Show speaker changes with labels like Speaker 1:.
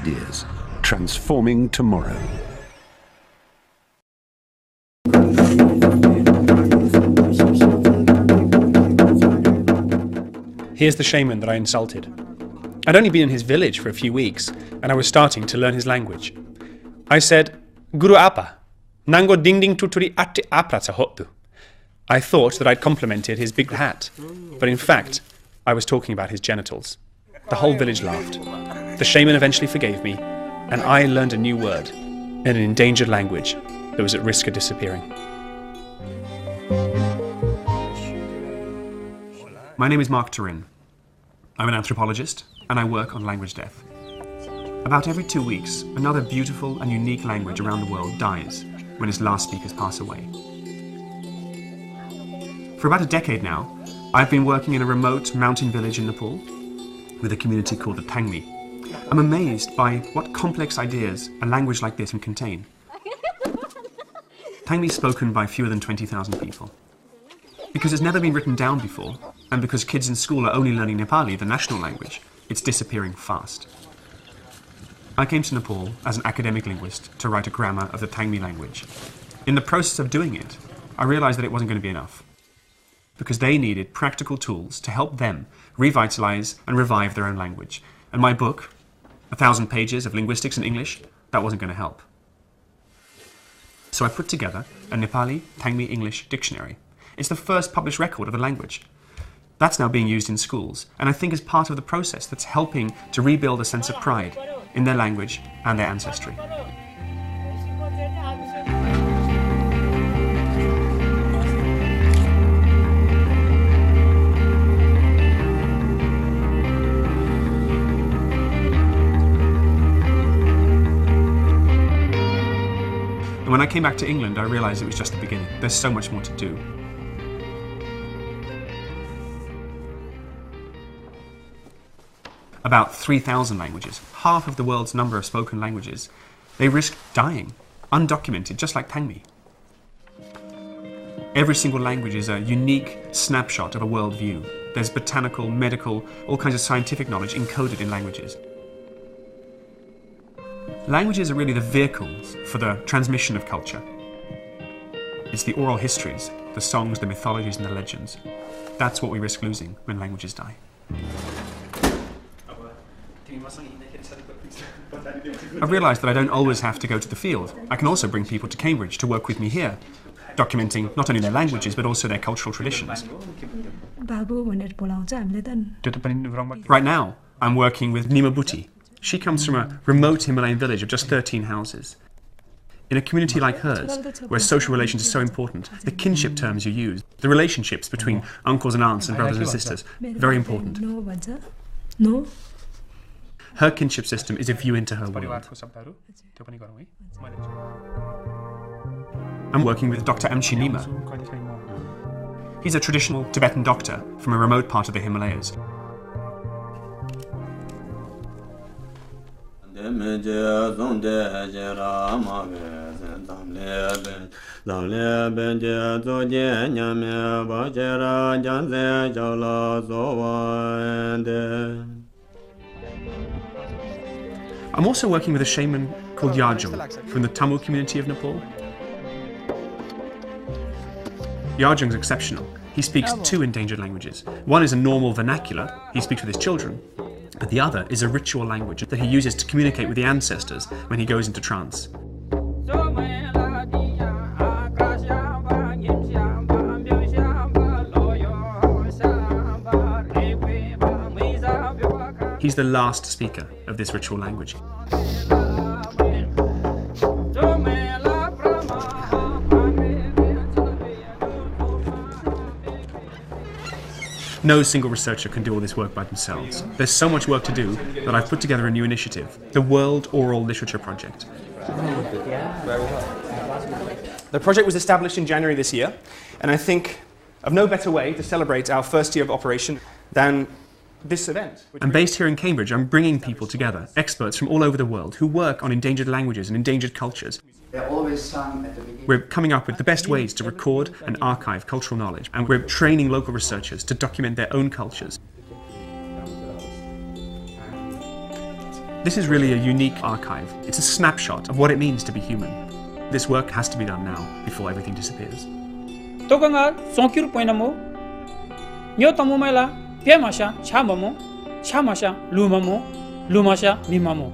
Speaker 1: ideas, transforming tomorrow.
Speaker 2: Here's the shaman that I insulted. I'd only been in his village for a few weeks, and I was starting to learn his language. I said, "Guru apa, nango ding ding tuturi ati aprata hotu." I thought that I'd complimented his big hat, but in fact, I was talking about his genitals. The whole village laughed. The shaman eventually forgave me, and I learned a new word in an endangered language that was at risk of disappearing. My name is Mark Turin. I'm an anthropologist, and I work on language death. About every 2 weeks, another beautiful and unique language around the world dies when its last speakers pass away. For about a decade now, I've been working in a remote mountain village in Nepal with a community called the Tangmi. I'm amazed by what complex ideas a language like this can contain. Tangmi is spoken by fewer than 20,000 people. Because it's never been written down before, and because kids in school are only learning Nepali, the national language, it's disappearing fast. I came to Nepal as an academic linguist to write a grammar of the Tangmi language. In the process of doing it, I realized that it wasn't going to be enough, because they needed practical tools to help them revitalize and revive their own language. And my book, 1,000 pages of linguistics in English, that wasn't going to help. So I put together a Nepali Tangmi English dictionary. It's the first published record of the language. That's now being used in schools, and I think is part of the process that's helping to rebuild a sense of pride in their language and their ancestry. And when I came back to England, I realized it was just the beginning. There's so much more to do. About 3,000 languages, half of the world's number of spoken languages, they risk dying, undocumented, just like Tangmi. Every single language is a unique snapshot of a worldview. There's botanical, medical, all kinds of scientific knowledge encoded in languages. Languages are really the vehicles for the transmission of culture. It's the oral histories, the songs, the mythologies and the legends. That's what we risk losing when languages die. I've realised that I don't always have to go to the field. I can also bring people to Cambridge to work with me here, documenting not only their languages but also their cultural traditions. Right now, I'm working with Nima Buti. She comes from a remote Himalayan village of just 13 houses. In a community like hers, where social relations are so important, the kinship terms you use, the relationships between uncles and aunts and brothers and sisters, very important. Her kinship system is a view into her world. I'm working with Dr. Amchi Nima. He's a traditional Tibetan doctor from a remote part of the Himalayas. I'm also working with a shaman called Yarjung from the Tamil community of Nepal. Yarjung's exceptional. He speaks 2 endangered languages. One is a normal vernacular, he speaks with his children, but the other is a ritual language that he uses to communicate with the ancestors when he goes into trance. He's the last speaker of this ritual language. No single researcher can do all this work by themselves. There's so much work to do that I've put together a new initiative, the World Oral Literature Project. The project was established in January this year, and I think of no better way to celebrate our first year of operation than this event. I'm based here in Cambridge. I'm bringing people together, experts from all over the world who work on endangered languages and endangered cultures.
Speaker 3: They're always sung at the beginning.
Speaker 2: We're coming up with the best ways to record and archive cultural knowledge, and we're training local researchers to document their own cultures. This is really a unique archive. It's a snapshot of what it means to be human. This work has to be done now, before everything disappears.
Speaker 4: Tokanga sonkir poinamo. Nyotamumela, Piamasha, Chamamo, Chamasha, Lumamo, Lumasha, Mimamo.